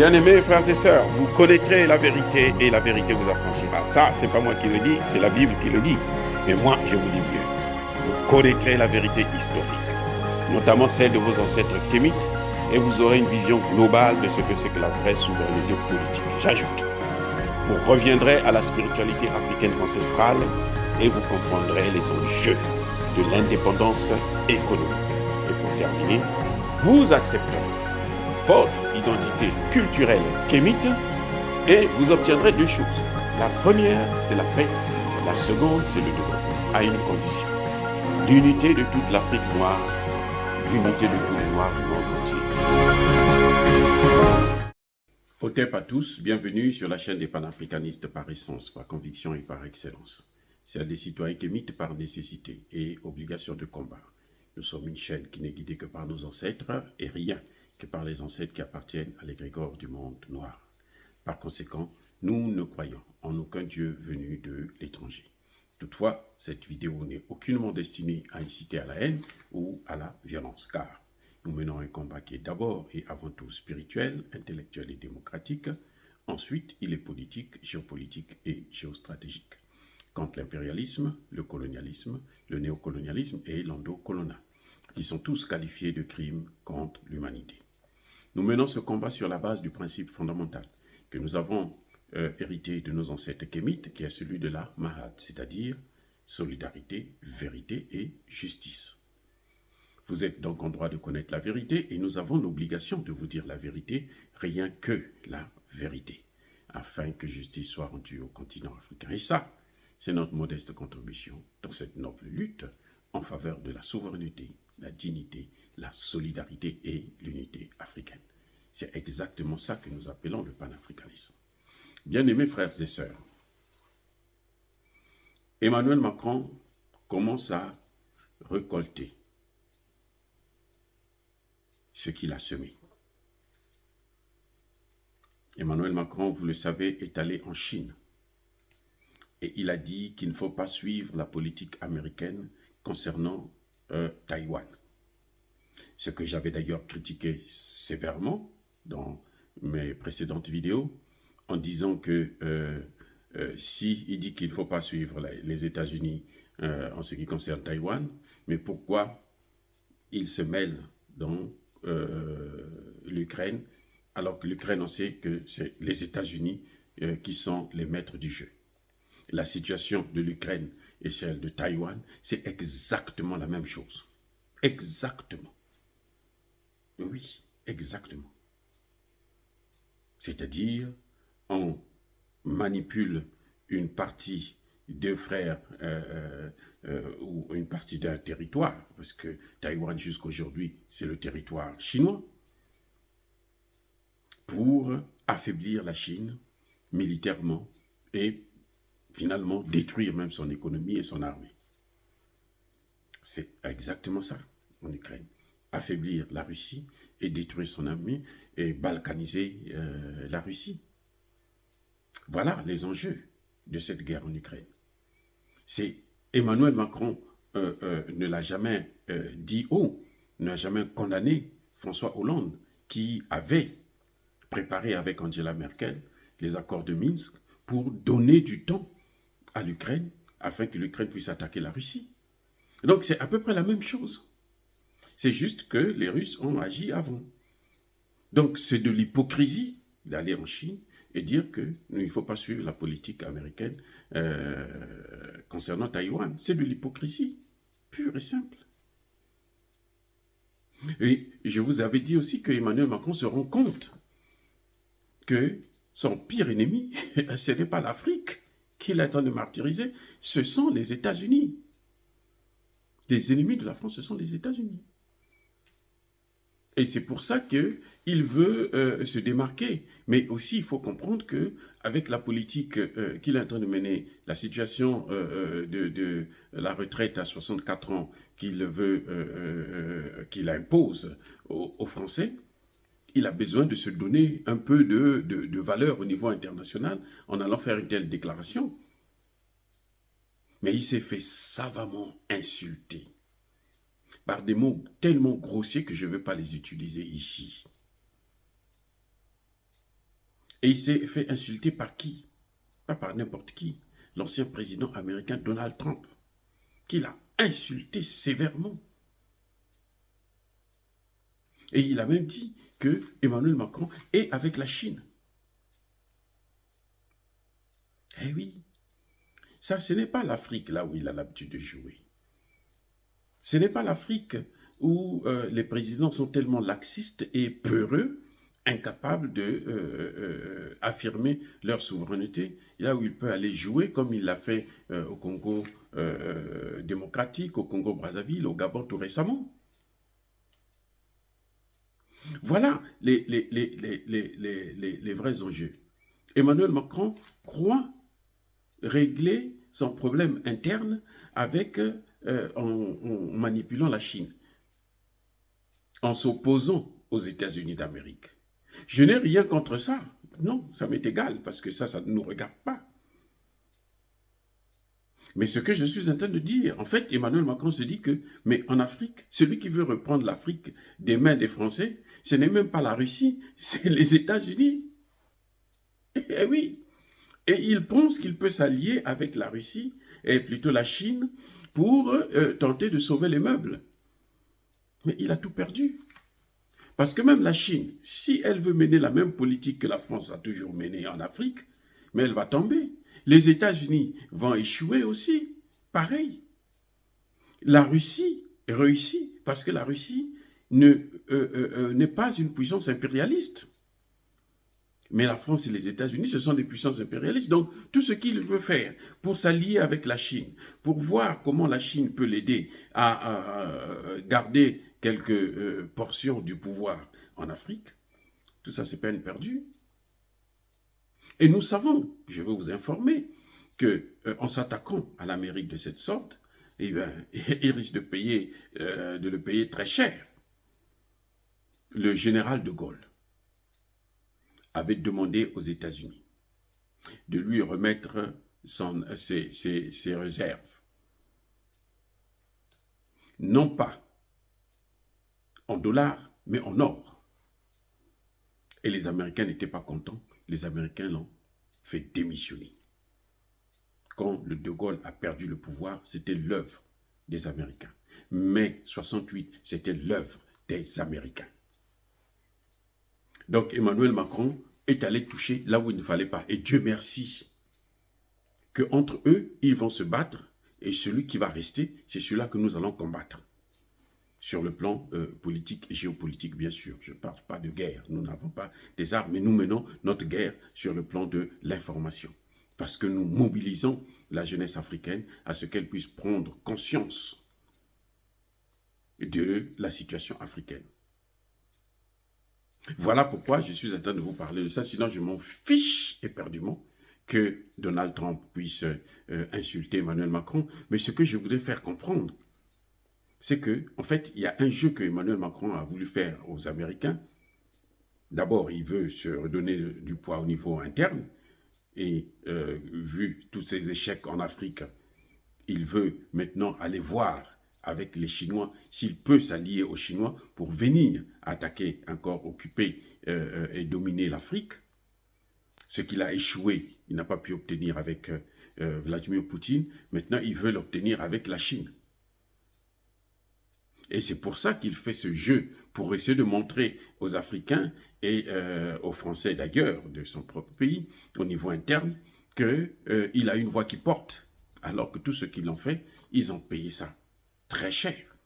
Bien-aimés frères et sœurs, vous connaîtrez la vérité et la vérité vous affranchira. Ça, c'est pas moi qui le dis, c'est la Bible qui le dit. Mais moi, je vous dis mieux. Vous connaîtrez la vérité historique, notamment celle de vos ancêtres kémites, et vous aurez une vision globale de ce que c'est que la vraie souveraineté politique. J'ajoute, vous reviendrez à la spiritualité africaine ancestrale et vous comprendrez les enjeux de l'indépendance économique. Et pour terminer, vous accepterez votre identité culturelle kémite et vous obtiendrez deux choses. La première, c'est la paix. La seconde, c'est le développement, à une condition. L'unité de toute l'Afrique noire, l'unité de tous les Noirs du monde entier. Hotep à tous, bienvenue sur la chaîne des panafricanistes par essence, par conviction et par excellence. C'est des citoyens kémites par nécessité et obligation de combat. Nous sommes une chaîne qui n'est guidée que par nos ancêtres et rien que par les ancêtres qui appartiennent à l'égrégore du monde noir. Par conséquent, nous ne croyons en aucun Dieu venu de l'étranger. Toutefois, cette vidéo n'est aucunement destinée à inciter à la haine ou à la violence, car nous menons un combat qui est d'abord et avant tout spirituel, intellectuel et démocratique. Ensuite, il est politique, géopolitique et géostratégique. Contre l'impérialisme, le colonialisme, le néocolonialisme et l'endocoloniat, qui sont tous qualifiés de crimes contre l'humanité. Nous menons ce combat sur la base du principe fondamental que nous avons hérité de nos ancêtres kémites, qui est celui de la Mahat, c'est-à-dire solidarité, vérité et justice. Vous êtes donc en droit de connaître la vérité et nous avons l'obligation de vous dire la vérité, rien que la vérité, afin que justice soit rendue au continent africain. Et ça, c'est notre modeste contribution dans cette noble lutte en faveur de la souveraineté, la dignité, la solidarité et l'unité africaine. C'est exactement ça que nous appelons le panafricanisme. Bien-aimés frères et sœurs, Emmanuel Macron commence à récolter ce qu'il a semé. Emmanuel Macron, vous le savez, est allé en Chine. Et il a dit qu'il ne faut pas suivre la politique américaine concernant Taïwan. Ce que j'avais d'ailleurs critiqué sévèrement dans mes précédentes vidéos, en disant que si il dit qu'il ne faut pas suivre les États-Unis en ce qui concerne Taïwan, mais pourquoi il se mêle dans l'Ukraine, alors que l'Ukraine, on sait que c'est les États-Unis qui sont les maîtres du jeu. La situation de l'Ukraine et celle de Taïwan, c'est exactement la même chose. Exactement. Oui, exactement. C'est-à-dire, on manipule une partie de frères ou une partie d'un territoire, parce que Taïwan jusqu'à aujourd'hui, c'est le territoire chinois, pour affaiblir la Chine militairement et finalement détruire même son économie et son armée. C'est exactement ça en Ukraine. Affaiblir la Russie et détruire son armée et balkaniser la Russie. Voilà les enjeux de cette guerre en Ukraine. C'est Emmanuel Macron ne l'a jamais dit haut, n'a jamais condamné François Hollande qui avait préparé avec Angela Merkel les accords de Minsk pour donner du temps à l'Ukraine afin que l'Ukraine puisse attaquer la Russie. Donc c'est à peu près la même chose. C'est juste que les Russes ont agi avant. Donc c'est de l'hypocrisie d'aller en Chine et dire qu'il ne faut pas suivre la politique américaine concernant Taïwan. C'est de l'hypocrisie, pure et simple. Et je vous avais dit aussi que Emmanuel Macron se rend compte que son pire ennemi, ce n'est pas l'Afrique qu'il est en train de martyriser, ce sont les États-Unis. Les ennemis de la France, ce sont les États-Unis. Et c'est pour ça qu'il veut se démarquer. Mais aussi, il faut comprendre qu'avec la politique qu'il est en train de mener, la situation de la retraite à 64 ans qu'il impose aux Français, il a besoin de se donner un peu de valeur au niveau international en allant faire une telle déclaration. Mais il s'est fait savamment insulter par des mots tellement grossiers que je ne veux pas les utiliser ici. Et il s'est fait insulter par qui? Pas par n'importe qui. L'ancien président américain Donald Trump, qui l'a insulté sévèrement. Et il a même dit que Emmanuel Macron est avec la Chine. Eh oui, ça, ce n'est pas l'Afrique là où il a l'habitude de jouer. Ce n'est pas l'Afrique où les présidents sont tellement laxistes et peureux, incapables de affirmer leur souveraineté, là où il peut aller jouer comme il l'a fait au Congo démocratique, au Congo-Brazzaville, au Gabon tout récemment. Voilà les vrais enjeux. Emmanuel Macron croit régler son problème interne avec, en manipulant la Chine, en s'opposant aux États-Unis d'Amérique. Je n'ai rien contre ça. Non, ça m'est égal, parce que ça ne nous regarde pas. Mais ce que je suis en train de dire, en fait, Emmanuel Macron se dit que, mais en Afrique, celui qui veut reprendre l'Afrique des mains des Français, ce n'est même pas la Russie, c'est les États-Unis. Eh oui. Et il pense qu'il peut s'allier avec la Russie, et plutôt la Chine, pour tenter de sauver les meubles. Mais il a tout perdu. Parce que même la Chine, si elle veut mener la même politique que la France a toujours menée en Afrique, mais elle va tomber. Les États-Unis vont échouer aussi. Pareil. La Russie réussit parce que la Russie n'est pas une puissance impérialiste. Mais la France et les États-Unis, ce sont des puissances impérialistes. Donc, tout ce qu'il veut faire pour s'allier avec la Chine, pour voir comment la Chine peut l'aider à garder quelques portions du pouvoir en Afrique, tout ça, c'est peine perdue. Et nous savons, je veux vous informer, qu'en s'attaquant à l'Amérique de cette sorte, eh bien, il risque de le payer très cher. Le général de Gaulle avait demandé aux États-Unis de lui remettre ses réserves. Non pas en dollars, mais en or. Et les Américains n'étaient pas contents. Les Américains l'ont fait démissionner. Quand le de Gaulle a perdu le pouvoir, c'était l'œuvre des Américains. Mai 68, c'était l'œuvre des Américains. Donc Emmanuel Macron est allé toucher là où il ne fallait pas. Et Dieu merci qu'entre eux, ils vont se battre. Et celui qui va rester, c'est celui-là que nous allons combattre. Sur le plan politique et géopolitique, bien sûr. Je ne parle pas de guerre. Nous n'avons pas des armes, mais nous menons notre guerre sur le plan de l'information. Parce que nous mobilisons la jeunesse africaine à ce qu'elle puisse prendre conscience de la situation africaine. Voilà pourquoi je suis en train de vous parler de ça, sinon je m'en fiche éperdument que Donald Trump puisse insulter Emmanuel Macron. Mais ce que je voudrais faire comprendre, c'est qu'en fait, il y a un jeu que Emmanuel Macron a voulu faire aux Américains. D'abord, il veut se redonner du poids au niveau interne, et vu tous ses échecs en Afrique, il veut maintenant aller voir avec les Chinois s'il peut s'allier aux Chinois pour venir attaquer, encore occuper et dominer l'Afrique. Ce qu'il a échoué, il n'a pas pu obtenir avec Vladimir Poutine. Maintenant, il veut l'obtenir avec la Chine. Et c'est pour ça qu'il fait ce jeu, pour essayer de montrer aux Africains et aux Français d'ailleurs, de son propre pays, au niveau interne, qu'il a une voix qui porte, alors que tous ceux qui l'ont fait, ils ont payé ça très cher.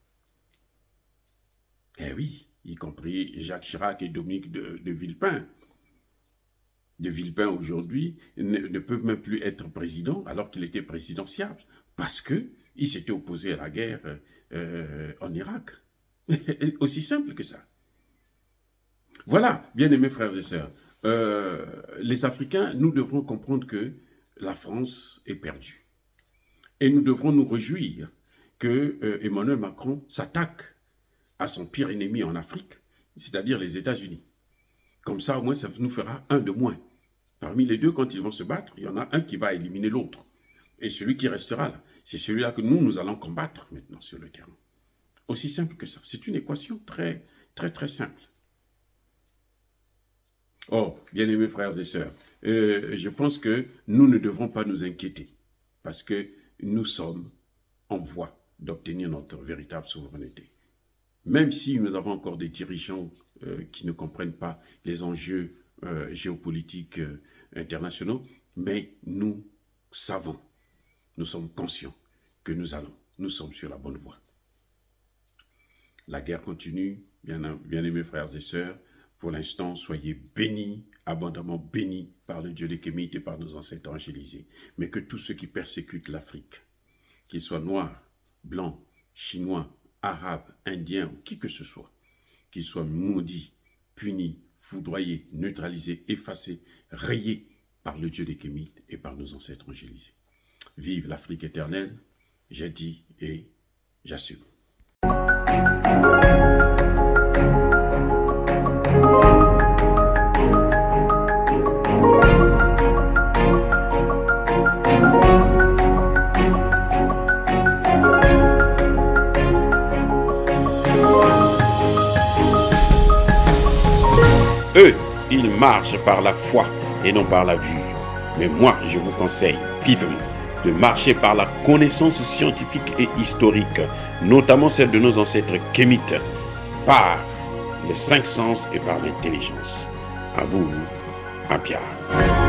Eh oui, y compris Jacques Chirac et Dominique de Villepin. De Villepin aujourd'hui ne peut même plus être président alors qu'il était présidentiable parce qu'il s'était opposé à la guerre en Irak. Aussi simple que ça. Voilà, bien-aimés frères et sœurs, les Africains, nous devrons comprendre que la France est perdue. Et nous devrons nous réjouir que Emmanuel Macron s'attaque à son pire ennemi en Afrique, c'est-à-dire les États-Unis. Comme ça, au moins, ça nous fera un de moins. Parmi les deux, quand ils vont se battre, il y en a un qui va éliminer l'autre. Et celui qui restera là, c'est celui-là que nous allons combattre maintenant sur le terrain. Aussi simple que ça. C'est une équation très, très, très simple. Oh, bien-aimés frères et sœurs, je pense que nous ne devons pas nous inquiéter parce que nous sommes en voie d'obtenir notre véritable souveraineté. Même si nous avons encore des dirigeants qui ne comprennent pas les enjeux géopolitiques internationaux, mais nous savons, nous sommes conscients que nous sommes sur la bonne voie. La guerre continue, bien-aimés frères et sœurs. Pour l'instant, soyez bénis, abondamment bénis par le Dieu des Kémites et par nos ancêtres angélisés. Mais que tous ceux qui persécutent l'Afrique, qu'ils soient noirs, blancs, chinois, arabes, indiens ou qui que ce soit, qu'ils soient maudits, punis, foudroyés, neutralisés, effacés, rayés par le Dieu des Kémites et par nos ancêtres angélisés. Vive l'Afrique éternelle, j'ai dit et j'assume. Eux, ils marchent par la foi et non par la vue. Mais moi, je vous conseille vivement de marcher par la connaissance scientifique et historique, notamment celle de nos ancêtres kémites, par les 5 sens et par l'intelligence. À vous, à Pierre.